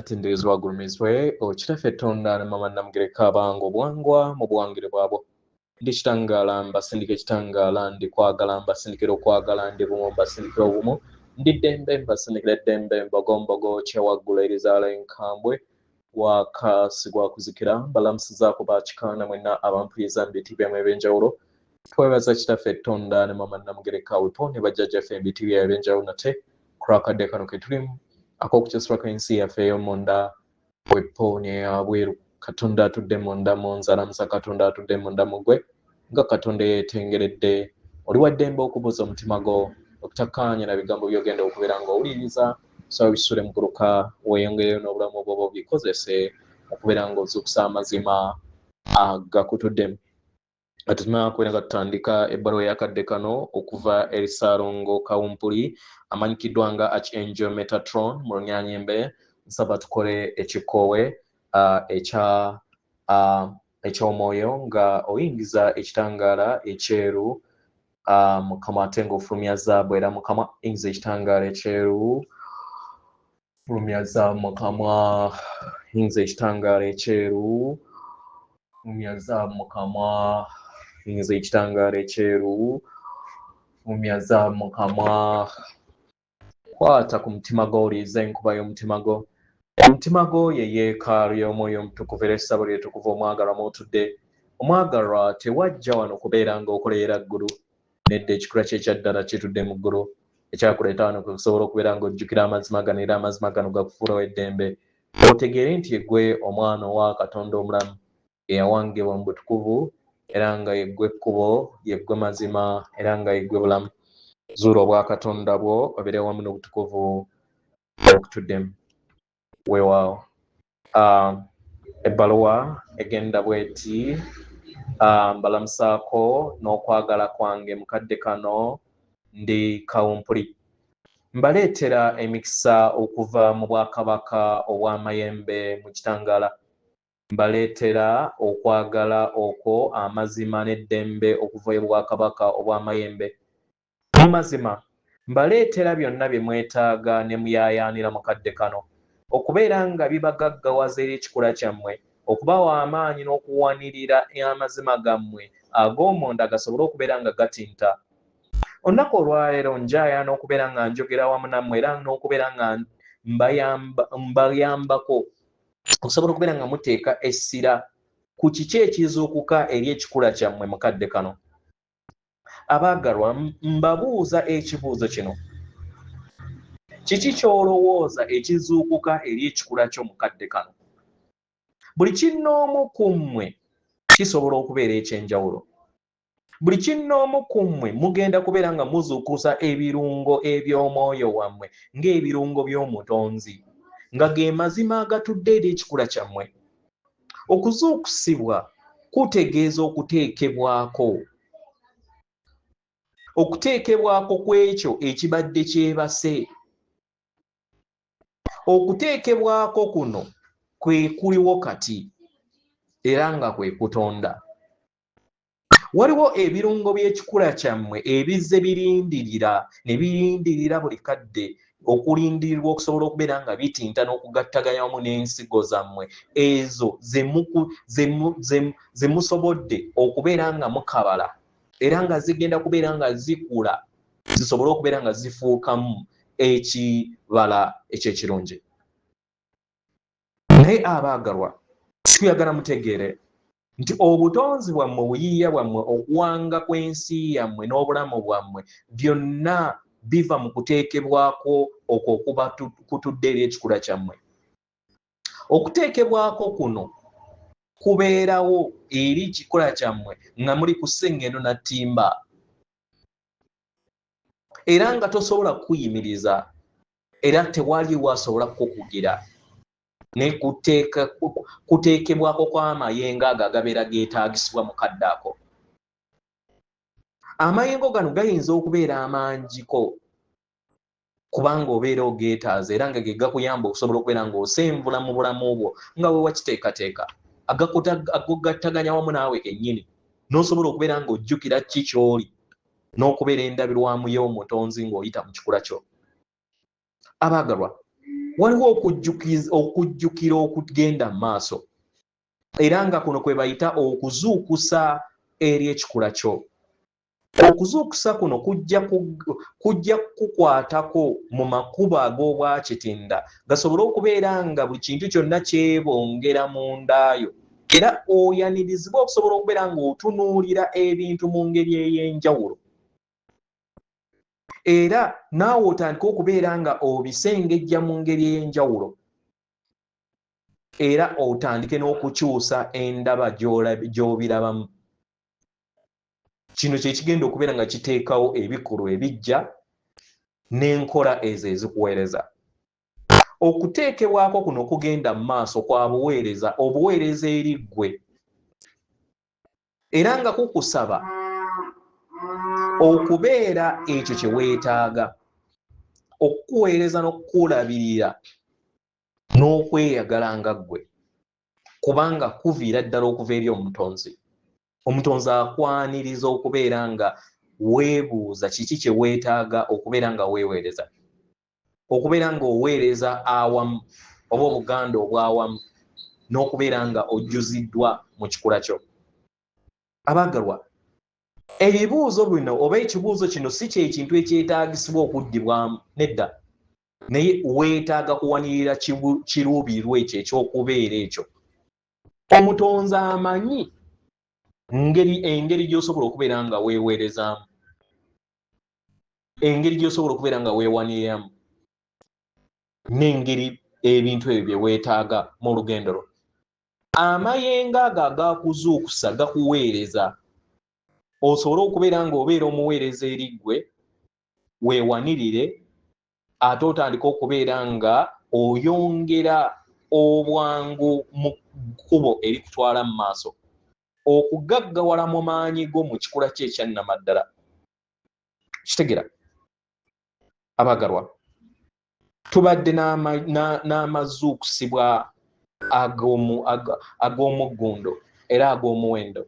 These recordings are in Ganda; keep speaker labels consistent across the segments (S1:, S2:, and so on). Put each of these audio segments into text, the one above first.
S1: atenderezebwa agulumizibwe okitaffe Tonda ne mama Namugereka abange obwangwa mu buwangire bwabwo ndi kitangaala mbasindika ekitangaala ndi kwagala mbasindikira okwagala ndi bumu mbasindikira obumu ndi ddembe mbasindikira eddembe mbogombogo kyewaggula erizaala enkambwe wakasigwa kuzikira mbalamusizaako bakikaana mwenna abampuliriza mu biti byammwe ebyenjawulo twebaza kitaffe Tonda ne mama Namugereka wepo ne bajjajjaffe mu biti byammwe ebyenjawulo nate kurakadde kano ke tulimu ak'okukyusibwako ensi yaffe ey'omunda wepo n'eyabweru Katonda atudde munda mu nzalamusa Katonda atudde munda mu ggwe nga Katonda yeetengeredde oli wa ddembe okubuuza omutima gwo okutakkaanya na bigambo by'ogenda okubeera ng'owuliriza so bisule mu guluka weeyongereyo n'obulamu obwo bikozese okubeera ng'ozuukusa amazima agakutuddemu atumaa kubeera nga tutandika ebbaluwa y'akadde kano okuva eri Ssaalongo Kawumpuli amanyikiddwa nga Archangel Metatron mu Lunyaanyimbe nsaba tukole ekikoowe eky'omwoyo nga oyingiza ekitangaala ekyeru Mukama ate ng'ofulumya zaabu era Mukama yingiza ekitangaala ekyeru fulumya zaabu Mukama yingiza ekitangaala ekyeru fulumya zaabu Mukama yingiza ekitangaala ekyeru fulumya zaabu Mukama kwata ku mutima gwo oliiza enkuba y'omutima gwo omutima gwo ye yeekaalu y'omwoyo omutukuvu era essabo lyetukuvu omwagalwa mw'otudde omwagalwa tewajja wano kubeera ng'okoleera ggulu nedda ekikula kye ekyaddala kitudde mu ggulu ekyakuleeta wano kusobola okubeera ng'ojjukira amazima gano era amazima gano gakufuulawo eddembe otegeere nti yeggwe omwana owa Katonda omulamu eyawangibwa mu butukuvu era nga yeggwe ekkubo yeggwe mazima era nga yeggwe bulamu zuula obwa Katonda bwo obeere wamu n'obutukuvu obutuddemu weewaawo ebbaluwa egenda bw'eti mbalamusaako n'okwagala kwange mukadde kano ndi Kawumpuli mbaleetera emikisa okuva mu bwakabaka obw'amayembe mu kitangaala mbaleetera okwagala okwo amazima n'eddembe okuva mu bwakabaka obw'amayembe mu mazima mbaleetera byonna bye mwetaaga ne muyaayaanira mukadde kano okubeera nga bibagaggawaza eri ekikula kyammwe okubawa amaanyi n'okuwanirira amazima gammwe ag'omunda gasobole okubeera nga gatinta olunaku olwaleero njayaana okubeera nga njogera wamu nammwe era n'okubeera nga mbayambako okusobola okubeera nga muteeka essira ku kiki ekizuukuka eri ekikula kyammwe mukadde kano abaagalwa mbabuuza ekibuuzo kino kiki ky'olowooza ekizuukuka eri ekikula ky'omukadde kano buli kinnoomu ku mmwe kisobola okubeera ekyenjawulo buli kinnoomu ku mmwe mugenda kubeera nga muzuukusa ebirungo eby'omwoyo wammwe ng'ebirungo by'omutonzi nga ge mazima agatudde eri ekikula kyammwe okuzuukusibwa kutegeeza okuteekebwako kw'ekyo ekibadde kyebase okuteekebwako kuno kwe kuliwo kati era nga kwe kutonda waliwo ebirungo by'ekikula kyammwe ebizze birindirira ne birindirira buli kadde okulindirirwa okusobola okubeera nga bitinta n'okugattaganya wamu n'ensigo zammwe ezo ze musobodde okubeera nga mukabala era nga zigenda kubeera nga zikula zisobole okubeera nga zifuukamu ekibala ekyekirungi naye abaagalwa tuyagala mutegeere nti obutonzi bwammwe obuyiiya bwammwe okuwanga kw'ensi yammwe n'obulamu bwammwe byonna biva mu kuteekebwako okwo okuba kutudde eri ekikula kyammwe okuteekebwako kuno kubeerawo eri ekikula kyammwe nga muli ku ssengendo na ttimba era nga tosobola kukuyimiriza era tewaliwo asobola kukugira ne kuteekebwako kw'amayengo ago agabeera geetaagisibwa mukadde ako amayengo gano gayinza okubeera amangiko kubanga obeera ogeetaaza era nga ge gakuyamba okusobola okubeera ng'osenvula mu bulamu bwo nga we wakiteekateeka agagattaganya wamu naawe kennyini n'osobola okubeera ng'ojjukira ki ky'oli n'okubeera endabirwamu y'omutonzi ng'oyita mu kikula kyo abaagalwa waliwo okujjukira okugenda mu maaso era nga kuno kwe bayita okuzuukusa eri ekikula kyo. Okuzuukusa kuno kujja kukwatako mu makubo ag'obwakitinda gasobole okubeera nga buli kintu kyonna kyebongera mu ndaayo era oyanirizibwa okusobola okubeera ng'otunuulira ebintu mu ngeri ey'enjawulo era naawe otandika okubeera nga obisengejja mu ngeri ey'enjawulo era otandike n'okukyusa endaba gy'obirabamu. Kino kye kigenda okubeera nga kiteekawo ebikolwa ebijja n'enkola ezo ezikuweereza. Okuteekebwako kuno okugenda mu maaso kwa obuweereza eri ggwe era nga kukusaba okubeera ekyo kye weetaaga, okukuweereza n'okukulabirira n'okweyagala nga ggwe, kubanga kuviira ddala okuva eri Omutonzi. Omutonzi akwaniriza okubeera nga weebuuza kiki kye weetaaga okubeera nga weeweereza, okubeera nga oweereza awamu oba obuganda obwawamu n'okubeera nga ojjuziddwa mu kikula kyo. Abaagalwa, ebibuuzo bino oba ekibuuzo kino si kyekintu ekyetaagisibwa okuddibwamu, nedda, naye weetaaga kuwanirira kiruubirirwa ekyo eky'okubeera ekyo. Omutonzi amanyi engeri gy'osobola okubeera nga weeweerezaamu, engeri gy'osobola okubeera nga weewaniriramu n'engeri ebintu ebyo bye weetaaga mu lugendo lwo. Amayengo ago agakuzuukusa gakuweereza osobole okubeera nga obeera omuweereza eri ggwe, weewanirire ate otandika okubeera nga oyongera obwangu mu kkubo erikutwala mu maaso, okugaggawala mu maanyi go mu kikula kye ekyannamaddala. Kitegera abaagalwa, tubadde n'amazuukusibwa ag'omuggundo era ag'omuwendo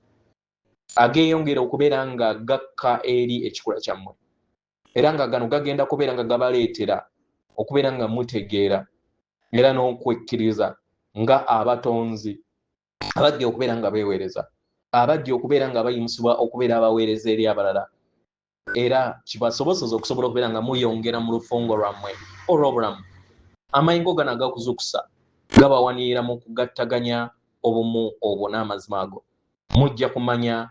S1: ageeyongera okubeera nga gakka eri ekikula kyammwe era nga gano gagenda kubeera nga gabaleetera okubeera nga mutegeera era n'okwekkiriza nga abatonzi abajja okubeera nga beeweereza, abajja okubeera nga bayimusibwa okubeera abaweereza eri abalala era kibasobozesa okusobola okubeera nga muyongera mu lufungo lwammwe olw'obulamu. Amayengo gano agakuzuukusa gabawanirira mu kugattaganya obumu obwo n'amazima ago. Mujja kumanya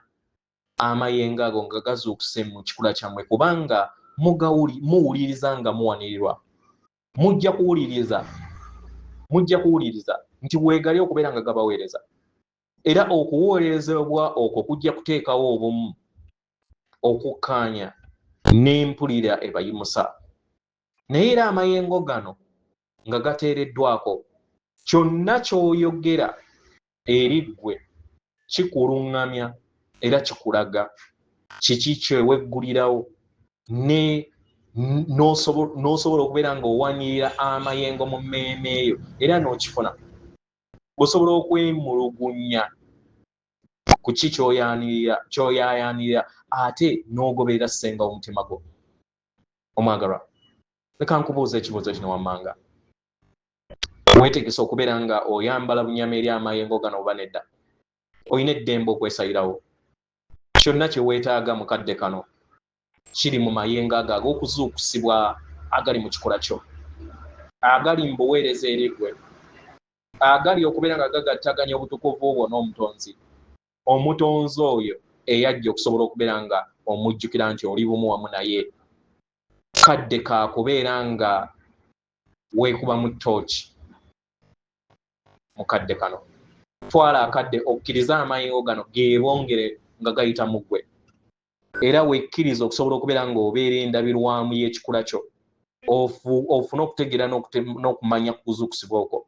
S1: amayengo ago nga gazuukuse mu kikula kyammwe kubanga muwuliriza nga muwanirirwa. Mujja kuwuliriza nti weegali okubeera nga gabaweereza era okuweerezebwa okwo kujja kuteekawo obumu, okukkaanya n'empulira ebayimusa. Naye era amayengo gano nga gateereddwako, kyonna ky'oyogera eri ggwe kikuluŋŋamya era kikulaga kiki kyeweggulirawo n'osobola okubeera nga owanirira amayengo mu mmeeme eyo era n'okifuna. Osobola okwemulugunya ku ki ky'oyaayaanirira ate n'ogoberera ssenga omutima gwo. Omwagalwa, leka nkubuuza ekibuuzo kino wammanga. Weetegese okubeera nga oyambala bunyama eri amayengo gano oba nedda? Olina eddembe okwesalirawo. Kyonna kye weetaaga mu kadde kano kiri mu mayengo ago ag'okuzuukusibwa agali mu kikola kyo, agali mu buweereza eri ggwe, agali okubeera nga gagattaganya obutukuvu obwo n'Omutonzi. Omutonzi oyo eyajja okusobola okubeera nga omujjukira nti oli bumu wamu naye. Kadde ka kubeera nga weekuba mu ttooki mu kadde kano. Twala akadde okkiriza amayengo gano geebongere nga gayita mu ggwe era wekkiriza okusobola okubeera nga obeera endabirwamu y'ekikula kyo, ofune okutegeera n'okumanya ku kuzuukusibwa okwo.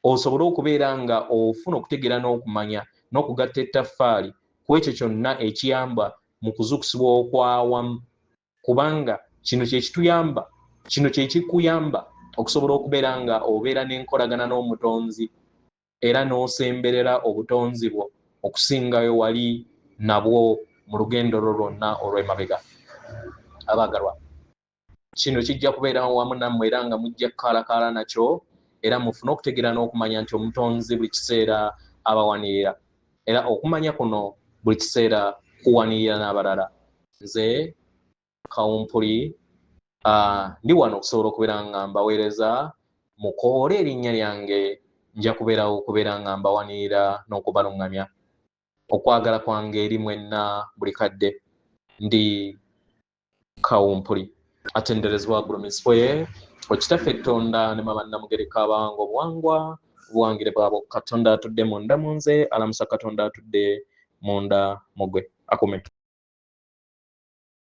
S1: Osobole okubeera nga ofuna okutegeera n'okumanya n'okugatta ettaffaali ku ekyo kyonna ekiyamba mu kuzuukusibwa okwawamu, kubanga kino kye kituyamba, kino kye kikuyamba okusobola okubeera nga obeera n'enkolagana n'Omutonzi era n'osemberera obutonzi bwo okusingayo wali nabwo mu lugendo lwo lwonna olw'emabega. Abaagalwa, kino kijja kubeera wamu nammwe era nga mujja kukaalaakaala nakyo era mufune okutegeera n'okumanya nti omutonzi buli kiseera abawanirira, era okumanya kuno buli kiseera kuwanirira n'abalala. Nze Kawumpuli ndi wano okusobola okubeera nga mbaweereza mukoole erinnya lyange, nja okubeera nga mbawanirira n'okubalungamya. Okwagala kwange eri mwenna buli kadde. Ndi Kawumpuli atenderezebwa gulumisibwe okitaffe Tonda ne mama Namugereka Abange obuwangwa obuwangire bwabo. Katonda atudde munda mu nze, alamusa Katonda atudde munda mu gwe. Akume.